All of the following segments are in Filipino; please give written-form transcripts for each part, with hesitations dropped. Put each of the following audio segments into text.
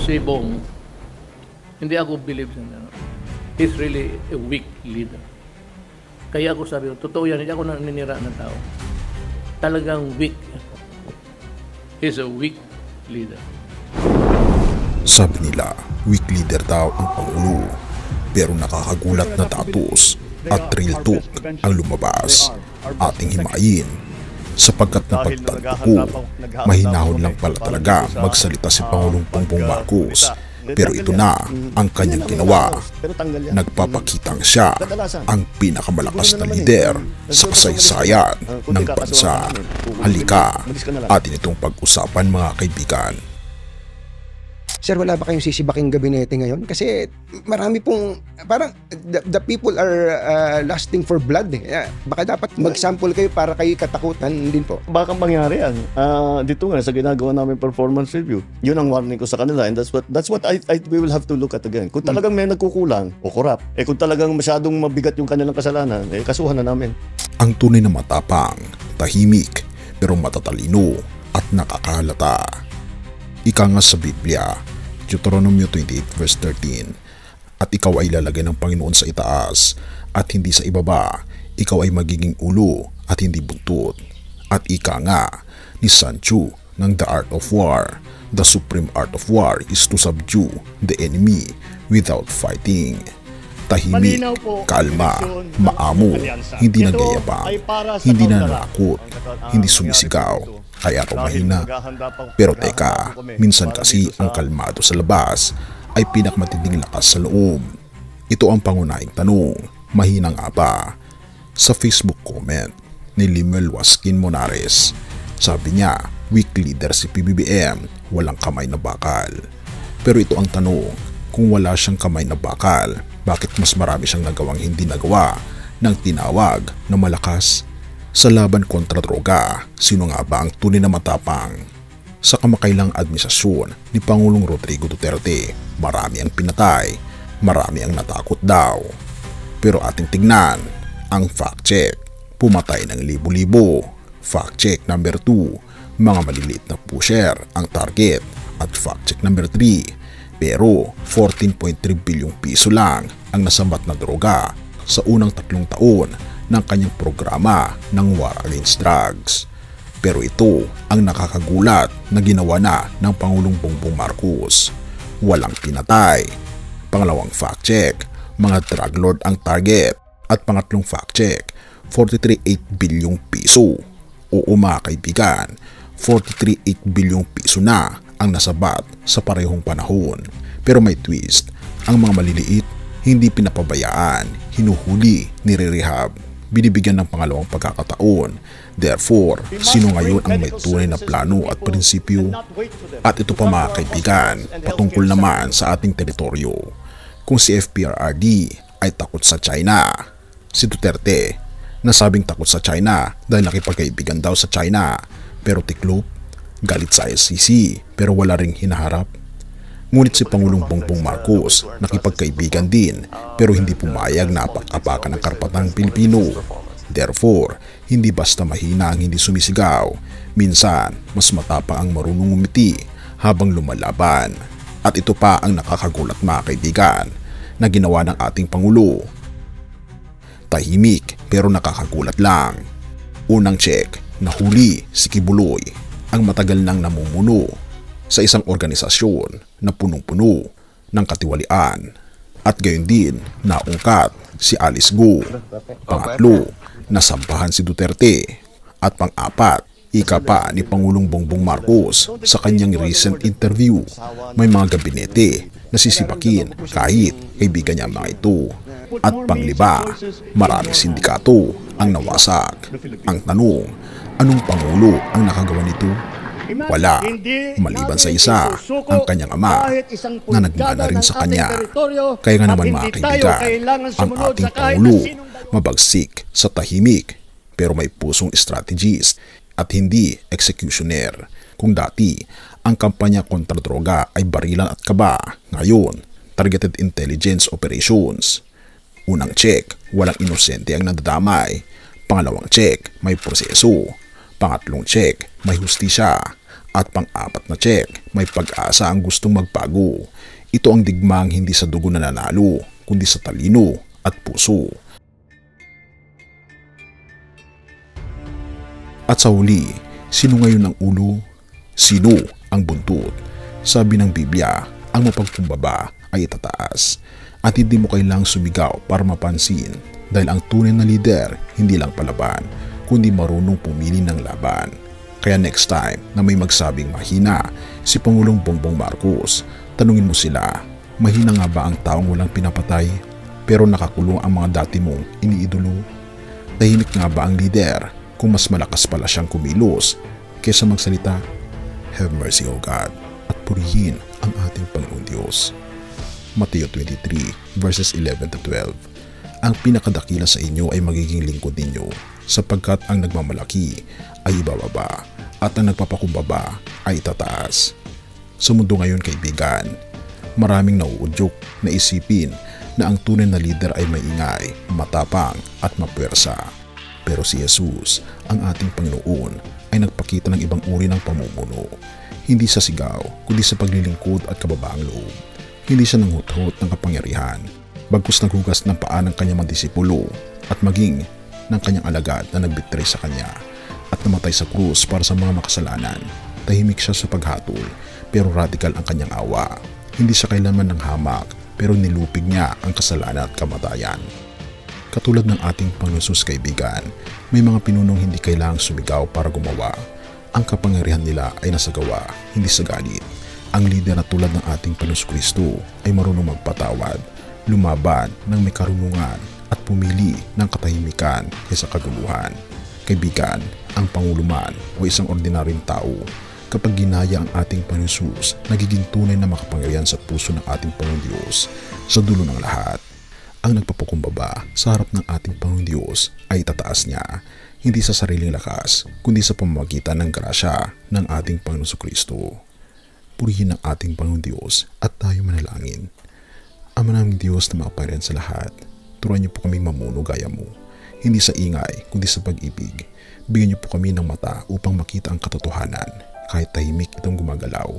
si Bong, hindi ako believe na he's really a weak leader. Kaya ako sabi, totoo yan, hindi ako naninira ng tao. Talagang weak. He's a weak leader. Sabi nila, weak leader daw ang Pangulo. Pero nakakagulat na datos at real talk ang lumabas. Ating himayin. Sapagkat napagtanto ko, mahinahon lang pala talaga magsalita si Pangulong Bongbong Marcos. Pero ito na ang kanyang ginawa. Nagpapakitang siya ang pinakamalakas na lider sa kasaysayan ng bansa. Halika, atin itong pag-usapan mga kaibigan. Sir, wala ba kayong sisibaking gabinete ngayon? Kasi marami pong, parang the people are lusting for blood. Baka dapat mag-sample kayo para kayo katakutan din po. Baka mangyari yan. Dito nga, sa ginagawa namin performance review, yun ang warning ko sa kanila. And that's what we will have to look at again. Kung talagang may nagkukulang o korap, kung talagang masyadong mabigat yung kanilang kasalanan, kasuhan na namin. Ang tunay na matapang, tahimik, pero matatalino at nakakahalata. Ika nga sa Biblia, Deuteronomy 28 verse 13, at ikaw ay lalagay ng Panginoon sa itaas at hindi sa ibaba, ikaw ay magiging ulo at hindi buntot. At ika nga ni Sun Tzu ng The Art of War, the supreme art of war is to subdue the enemy without fighting. Tahimik, kalma, maamo, hindi nagayabang, hindi nananakot, hindi sumisigaw, kaya raw mahina. Pero teka, minsan kasi ang kalmado sa labas ay pinakamatinding lakas sa loob. Ito ang pangunahing tanong, mahina nga ba? Sa Facebook comment ni Limel Waskin Monares, sabi niya, weak leader si PBBM, walang kamay na bakal. Pero ito ang tanong, kung wala siyang kamay na bakal, bakit mas marami siyang nagawang hindi nagawa ng tinawag na malakas? Sa laban kontra droga, sino nga ba ang tunay na matapang? Sa kamakailang administrasyon ni Pangulong Rodrigo Duterte, marami ang pinatay, marami ang natakot daw. Pero ating tignan ang fact check. Pumatay ng libo-libo. Fact check number 2, mga maliliit na pusher ang target. At fact check number 3, pero 14.3 bilyong piso lang ang nasambat na droga sa unang 3 taon ng kanyang programa ng War Against Drugs. Pero ito ang nakakagulat na ginawa na ng Pangulong Bongbong Marcos. Walang pinatay. Pangalawang fact check, mga drug lord ang target. At pangatlong fact check, 43.8 bilyong piso. Oo mga kaibigan, 43.8 bilyong piso na ang nasabat sa parehong panahon. Pero may twist, ang mga maliliit hindi pinapabayaan, hinuhuli, nire-rehab, binibigyan ng pangalawang pagkakataon. Therefore, sino ngayon ang may tunay na plano at prinsipyo? At ito pa mga kaibigan, patungkol naman sa ating teritoryo. Kung si FPRRD ay takot sa China, si Duterte nasabing takot sa China dahil nakipagkaibigan daw sa China, pero tiklop, galit sa ICC pero wala ring hinaharap. Ngunit si Pangulong Bongbong Marcos nakipagkaibigan din pero hindi pumayag na apak-apakan ng karapatang Pilipino. Therefore, hindi basta mahina ang hindi sumisigaw. Minsan, mas matapang ang marunong umiti habang lumalaban. At ito pa ang nakakagulat mga kaibigan na ginawa ng ating Pangulo. Tahimik pero nakakagulat lang. Unang check, nahuli si Kibuloy, ang matagal nang namumuno sa isang organisasyon na punong-puno ng katiwalian. At gayon din, naungkat si Alice Go. Pangatlo, nasampahan si Duterte. At pang-apat, ika pa ni Pangulong Bongbong Marcos sa kanyang recent interview. May mga gabinete na sisibakin kahit kaibigan niya mga ito. At panglima, maraming sindikato ang nawasak. Ang tanong, anong Pangulo ang nakagawa nito? Wala, maliban sa isa, ang kanyang ama na nagmana rin sa kanya. Kaya nga naman mga kaibigan, ang ating Pangulo mabagsik sa tahimik pero may pusong strategist at hindi executioner. Kung dati ang kampanya kontra droga ay barilan at kaba, ngayon targeted intelligence operations. Unang check, walang inosente ang nadadamay. Pangalawang check, may proseso. Pangatlong check, may hustisya. At pang-apat na check, may pag-asa ang gustong magbago. Ito ang digmang hindi sa dugo na nanalo, kundi sa talino at puso. At sa huli, sino ngayon ang ulo? Sino ang buntot? Sabi ng Biblia, ang mapagkumbaba ay itataas. At hindi mo kailangang sumigaw para mapansin dahil ang tunay na lider hindi lang palaban, kundi marunong pumili ng laban. Kaya next time na may magsabing mahina si Pangulong Bongbong Marcos, tanungin mo sila, mahina nga ba ang taong walang pinapatay pero nakakulong ang mga dati mong iniidolo? Tahimik nga ba ang lider kung mas malakas pala siyang kumilos kaysa magsalita? Have mercy, O God, at purihin ang ating Panginoon Diyos. Mateo 23 verses 11 to 12. Ang pinakadakila sa inyo ay magiging lingkod ninyo, sapagkat ang nagmamalaki ay ibababa at ang nagpapakumbaba ay itataas. Sa mundo ngayon, kaibigan, maraming nauudyok na isipin na ang tunay na lider ay maingay, matapang at mapuwersa. Pero si Jesus, ang ating Panginoon, ay nagpakita ng ibang uri ng pamumuno. Hindi sa sigaw, kundi sa paglilingkod at kababaang loob. Hindi siya nanghuthot ng kapangyarihan, bagkus naghugas ng paa ng kanyang mga disipulo at maging ng kanyang alagad na nagbitray sa kanya at namatay sa krus para sa mga makasalanan. Tahimik siya sa paghatol, pero radikal ang kanyang awa. Hindi siya kailanman ng hamak, pero nilupig niya ang kasalanan at kamatayan. Katulad ng ating Panginoon Jesus, kaibigan, may mga pinunong hindi kailangang sumigaw para gumawa. Ang kapangyarihan nila ay nasa gawa, hindi sa galit. Ang lider na tulad ng ating Panginoon Kristo ay marunong magpatawad, lumaban ng may karunungan at pumili ng katahimikan kaysa kaguluhan. Kaibigan, ang Pangulo man o isang ordinaryong tao, kapag ginaya ang ating Panginoon Jesus, nagiging tunay na makapangyarihan sa puso ng ating Panginoon Diyos. Sa dulo ng lahat, ang nagpapakumbaba sa harap ng ating Panginoon Diyos ay tataas niya, hindi sa sariling lakas, kundi sa pamamagitan ng grasya ng ating Panginoon Kristo. Purihin ang ating Panginoon Diyos at tayo manalangin. Ama naming Diyos na makapangyarihan sa lahat, turuan niyo po kaming mamuno gaya mo, hindi sa ingay kundi sa pag-ibig. Bigyan niyo po kami ng mata upang makita ang katotohanan kahit tahimik itong gumagalaw,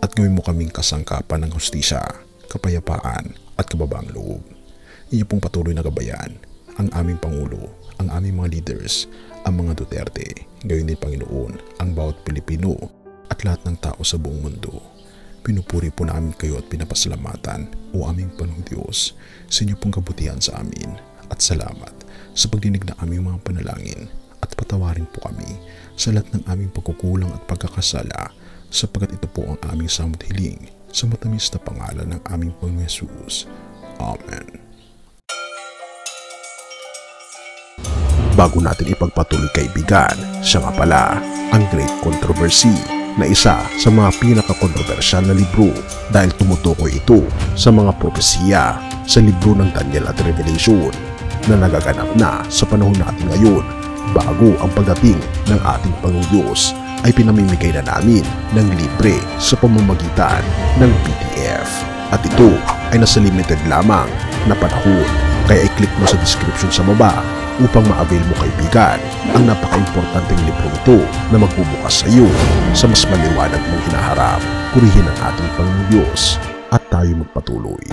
at gawin mo kaming kasangkapan ng hustisya, kapayapaan at kababaang loob. Inyo pong patuloy na gabayan ang aming Pangulo, ang aming mga leaders, ang mga Duterte, gayon din Panginoon ang bawat Pilipino at lahat ng tao sa buong mundo. Pinupuri po namin kayo at pinapasalamatan, o aming Panginoong Diyos, sa inyo pong kabutihan sa amin, at salamat sa pagdinig ng aming mga panalangin, at patawarin po kami sa lahat ng aming pagkukulang at pagkakasala, sapagkat ito po ang aming samot hiling sa matamis na pangalan ng aming Panginoong Jesus. Amen. Bago natin ipagpatuloy, kaibigan, siya nga pala ang Great Controversy, na isa sa mga pinaka-kontrobersyal na libro dahil tumutukoy ito sa mga propesiya sa libro ng Daniel at Revelation na nagaganap na sa panahon natin ngayon. Bago ang pagdating ng ating Panginoong Diyos ay pinamimigay na namin ng libre sa pamamagitan ng PDF, at ito ay nasa limited lamang na panahon, kaya i-click mo sa description sa baba upang ma-avail mo, kaibigan, ang napaka-importanteng libro ito na magbubukas sa iyo sa mas maliwanag mong hinaharap. Purihin ang ating Panginoong Diyos at tayo magpatuloy.